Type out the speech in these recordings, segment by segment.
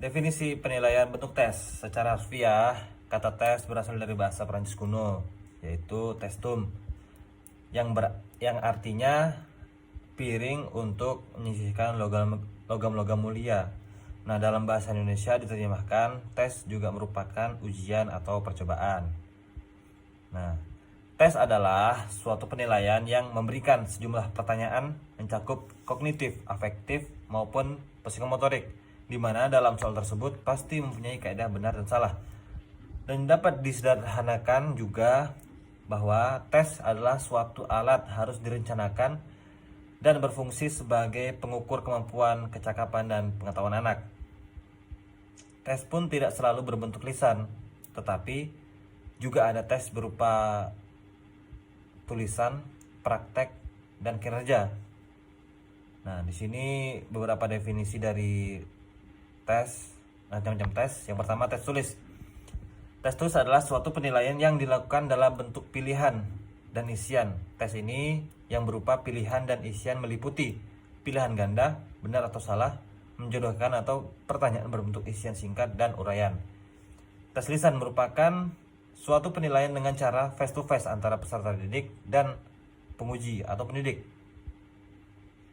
Definisi penilaian bentuk tes. Secara harfiah, kata tes berasal dari bahasa Prancis kuno, yaitu testum, yang artinya piring untuk menyisihkan logam-logam mulia. Nah, dalam bahasa Indonesia diterjemahkan tes juga merupakan ujian atau percobaan. Nah, tes adalah suatu penilaian yang memberikan sejumlah pertanyaan mencakup kognitif, afektif, maupun psikomotorik, di mana dalam soal tersebut pasti mempunyai kaidah benar dan salah. Dan dapat disederhanakan juga bahwa tes adalah suatu alat harus direncanakan dan berfungsi sebagai pengukur kemampuan, kecakapan, dan pengetahuan anak. Tes pun tidak selalu berbentuk lisan, tetapi juga ada tes berupa tulisan, praktek, dan kinerja. Nah, di sini beberapa definisi dari tes, macam-macam tes. Yang pertama, tes tulis. Tes tulis adalah suatu penilaian yang dilakukan dalam bentuk pilihan dan isian. Tes ini yang berupa pilihan dan isian meliputi pilihan ganda, benar atau salah, menjodohkan atau pertanyaan berbentuk isian singkat dan uraian. Tes lisan merupakan suatu penilaian dengan cara face to face antara peserta didik dan penguji atau pendidik.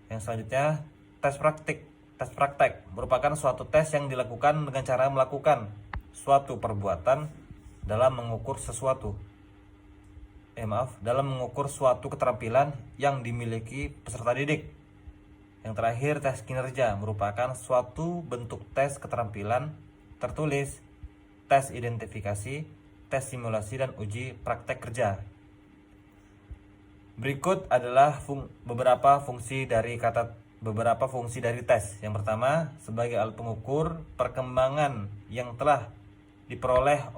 Yang selanjutnya, tes praktik. Tes praktek merupakan suatu tes yang dilakukan dengan cara melakukan suatu perbuatan dalam mengukur suatu keterampilan yang dimiliki peserta didik. Yang terakhir, tes kinerja merupakan suatu bentuk tes keterampilan tertulis, tes identifikasi, tes simulasi, dan uji praktek kerja. Berikut adalah beberapa fungsi dari tes. Yang pertama, sebagai alat pengukur perkembangan yang telah diperoleh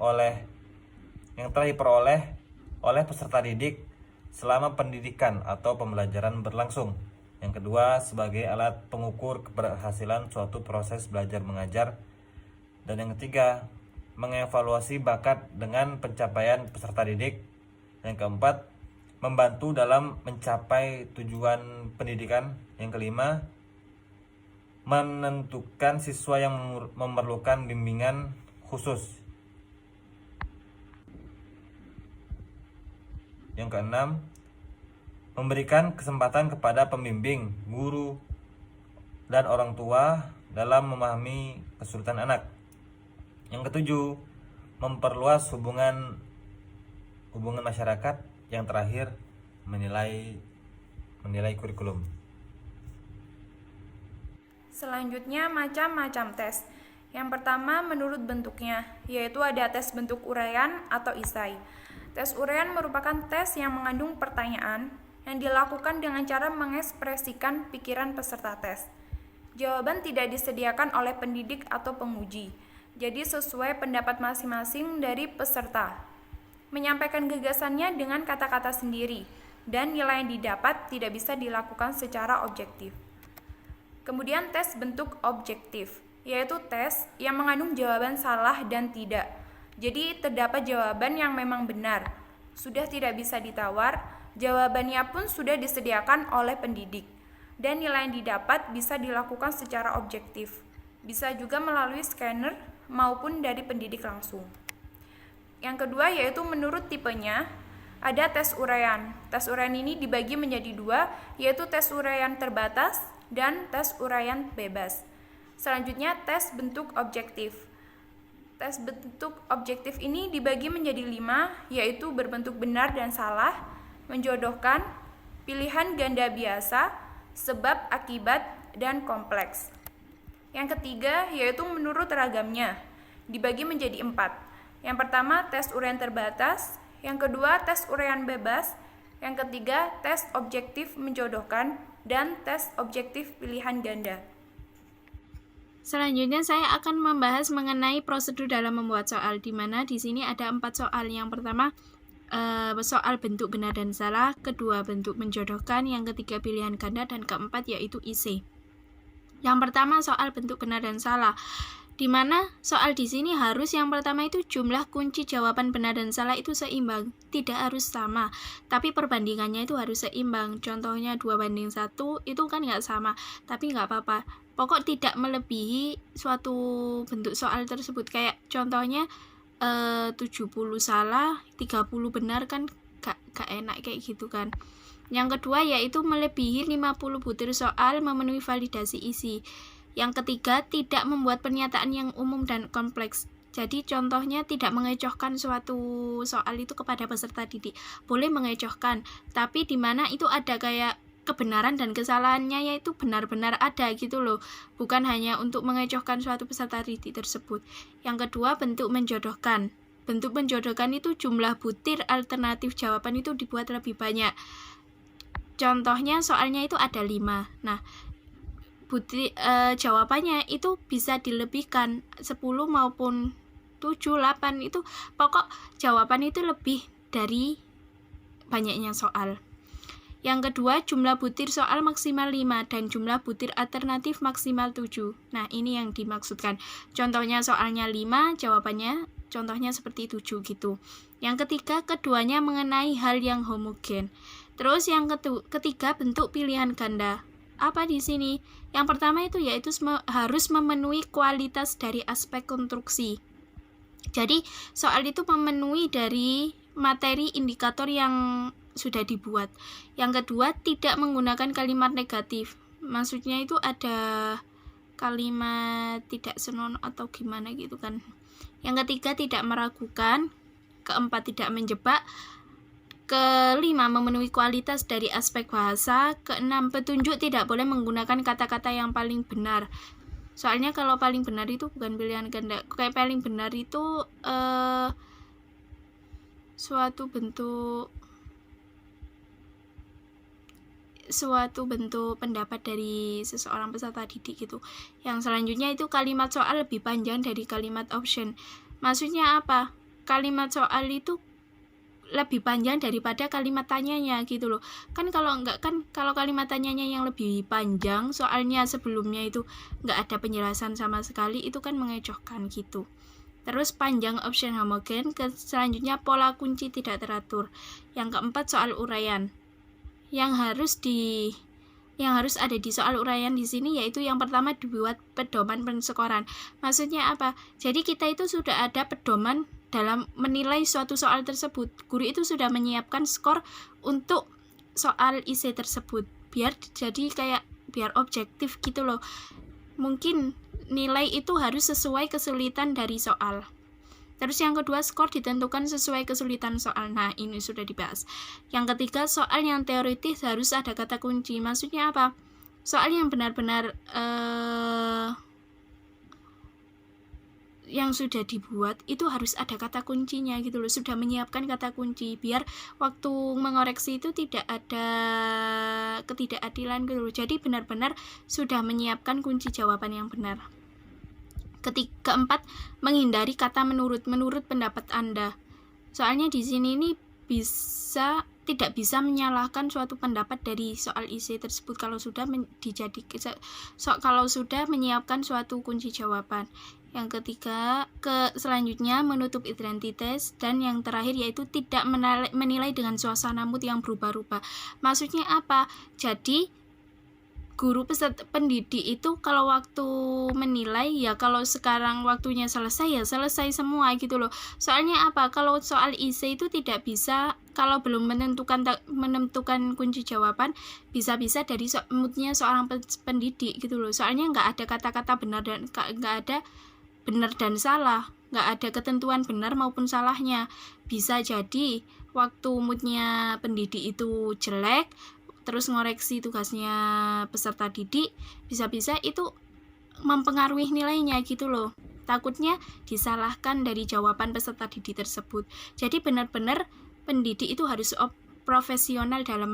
oleh peserta didik selama pendidikan atau pembelajaran berlangsung. Yang kedua, sebagai alat pengukur keberhasilan suatu proses belajar mengajar. Dan yang ketiga, mengevaluasi bakat dengan pencapaian peserta didik. Yang keempat, membantu dalam mencapai tujuan pendidikan. Yang kelima, menentukan siswa yang memerlukan bimbingan khusus. Yang keenam, memberikan kesempatan kepada pembimbing, guru, dan orang tua dalam memahami kesulitan anak. Yang ketujuh, memperluas hubungan masyarakat. Yang terakhir, menilai kurikulum. Selanjutnya, macam-macam tes. Yang pertama, menurut bentuknya, yaitu ada tes bentuk uraian atau isai. Tes uraian merupakan tes yang mengandung pertanyaan yang dilakukan dengan cara mengekspresikan pikiran peserta tes. Jawaban tidak disediakan oleh pendidik atau penguji, jadi sesuai pendapat masing-masing dari peserta. Menyampaikan gagasannya dengan kata-kata sendiri, dan nilai yang didapat tidak bisa dilakukan secara objektif. Kemudian tes bentuk objektif, yaitu tes yang mengandung jawaban salah dan tidak. Jadi terdapat jawaban yang memang benar, sudah tidak bisa ditawar, jawabannya pun sudah disediakan oleh pendidik, dan nilai yang didapat bisa dilakukan secara objektif. Bisa juga melalui scanner maupun dari pendidik langsung. Yang kedua yaitu menurut tipenya, ada tes uraian. Tes uraian ini dibagi menjadi dua, yaitu tes uraian terbatas dan tes uraian bebas. Selanjutnya tes bentuk objektif. Tes bentuk objektif ini dibagi menjadi 5, yaitu berbentuk benar dan salah, menjodohkan, pilihan ganda biasa, sebab akibat, dan kompleks. Yang ketiga yaitu menurut ragamnya, dibagi menjadi 4. Yang pertama tes uraian terbatas, yang kedua tes uraian bebas, yang ketiga tes objektif menjodohkan, dan tes objektif pilihan ganda. Selanjutnya saya akan membahas mengenai prosedur dalam membuat soal, di mana di sini ada 4 soal. Yang pertama soal bentuk benar dan salah, kedua bentuk menjodohkan, yang ketiga pilihan ganda, dan keempat yaitu isi. Yang pertama soal bentuk benar dan salah. di mana soal di sini harus yang pertama itu jumlah kunci jawaban benar dan salah itu seimbang, tidak harus sama, tapi perbandingannya itu harus seimbang. Contohnya 2:1 itu kan nggak sama, tapi nggak apa-apa. Pokok tidak melebihi suatu bentuk soal tersebut. Kayak contohnya 70 salah, 30 benar kan gak enak kayak gitu kan. Yang kedua yaitu melebihi 50 butir soal memenuhi validasi isi. Yang ketiga, tidak membuat pernyataan yang umum dan kompleks. Jadi contohnya tidak mengecohkan suatu soal itu kepada peserta didik. Boleh mengecohkan, tapi di mana itu ada kayak kebenaran dan kesalahannya yaitu benar-benar ada gitu loh. Bukan hanya untuk mengecohkan suatu peserta didik tersebut. Yang kedua, bentuk menjodohkan. Bentuk menjodohkan itu jumlah butir alternatif jawaban itu dibuat lebih banyak. Contohnya soalnya itu ada 5. Nah, jawabannya itu bisa dilebihkan 10 maupun 7, 8 itu pokok jawaban itu lebih dari banyaknya soal. Yang kedua, jumlah butir soal maksimal 5 dan jumlah butir alternatif maksimal 7. Nah, ini yang dimaksudkan. Contohnya soalnya 5, jawabannya contohnya seperti 7 gitu. Yang ketiga, keduanya mengenai hal yang homogen. Terus yang ketiga, bentuk pilihan ganda. Apa di sini? Yang pertama itu yaitu harus memenuhi kualitas dari aspek konstruksi. Jadi soal itu memenuhi dari materi indikator yang sudah dibuat. Yang kedua, tidak menggunakan kalimat negatif. Maksudnya itu ada kalimat tidak senonoh atau gimana gitu kan. Yang ketiga, tidak meragukan. Keempat, tidak menjebak. Kelima, memenuhi kualitas dari aspek bahasa. Keenam, petunjuk tidak boleh menggunakan kata-kata yang paling benar. Soalnya kalau paling benar itu bukan pilihan ganda. Kayak paling benar itu suatu bentuk pendapat dari seseorang peserta didik gitu. Yang selanjutnya itu kalimat soal lebih panjang dari kalimat option. Maksudnya apa? Kalimat soal itu lebih panjang daripada kalimat tanyanya gitu loh. Kan kalau kalimat tanyanya yang lebih panjang, soalnya sebelumnya itu enggak ada penjelasan sama sekali, itu kan mengecohkan gitu. Terus panjang option homogen. Selanjutnya pola kunci tidak teratur. Yang keempat, soal uraian. Yang harus ada di soal uraian di sini yaitu yang pertama dibuat pedoman penskoran. Maksudnya apa? Jadi kita itu sudah ada pedoman dalam menilai suatu soal tersebut. Guru itu sudah menyiapkan skor untuk soal IC tersebut. Biar objektif gitu loh. Mungkin nilai itu harus sesuai kesulitan dari soal. Terus yang kedua, skor ditentukan sesuai kesulitan soal. Nah, ini sudah dibahas. Yang ketiga, soal yang teoritis harus ada kata kunci. Maksudnya apa? Soal yang benar-benar yang sudah dibuat itu harus ada kata kuncinya gitu loh. Sudah menyiapkan kata kunci biar waktu mengoreksi itu tidak ada ketidakadilan gitu loh. Jadi benar-benar sudah menyiapkan kunci jawaban yang benar. Keempat, menghindari kata menurut pendapat Anda. Soalnya di sini ini tidak bisa menyalahkan suatu pendapat dari soal IC tersebut kalau sudah menyiapkan suatu kunci jawaban. Yang ketiga, selanjutnya menutup identitas, dan yang terakhir yaitu tidak menilai dengan suasana mood yang berubah-ubah. Maksudnya apa? Jadi guru peserta pendidik itu kalau waktu menilai ya kalau sekarang waktunya selesai ya selesai semua gitu loh. Soalnya apa? Kalau soal IC itu tidak bisa kalau belum menentukan kunci jawaban, bisa-bisa dari moodnya seorang pendidik gitu loh. Soalnya nggak ada kata-kata benar dan nggak ada benar dan salah, nggak ada ketentuan benar maupun salahnya. Bisa jadi waktu moodnya pendidik itu jelek, terus ngoreksi tugasnya peserta didik, bisa-bisa itu mempengaruhi nilainya gitu loh. Takutnya disalahkan dari jawaban peserta didik tersebut. Jadi benar-benar pendidik itu harus profesional dalam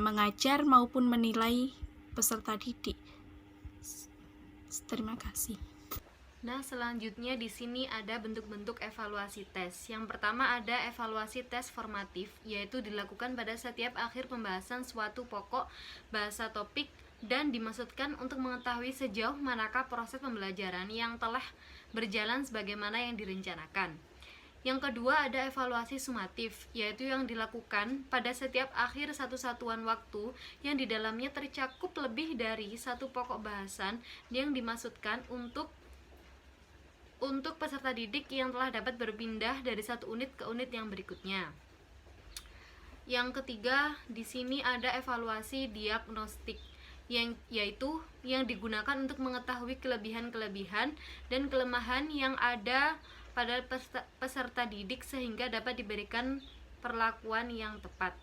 mengajar maupun menilai peserta didik. Terima kasih. Nah, selanjutnya di sini ada bentuk-bentuk evaluasi tes. Yang pertama ada evaluasi tes formatif, yaitu dilakukan pada setiap akhir pembahasan suatu pokok bahasa topik dan dimaksudkan untuk mengetahui sejauh manakah proses pembelajaran yang telah berjalan sebagaimana yang direncanakan. Yang kedua ada evaluasi sumatif, yaitu yang dilakukan pada setiap akhir satu satuan waktu yang di dalamnya tercakup lebih dari satu pokok bahasan yang dimaksudkan untuk peserta didik yang telah dapat berpindah dari satu unit ke unit yang berikutnya. Yang ketiga, di sini ada evaluasi diagnostik, yaitu yang digunakan untuk mengetahui kelebihan-kelebihan dan kelemahan yang ada pada peserta didik sehingga dapat diberikan perlakuan yang tepat.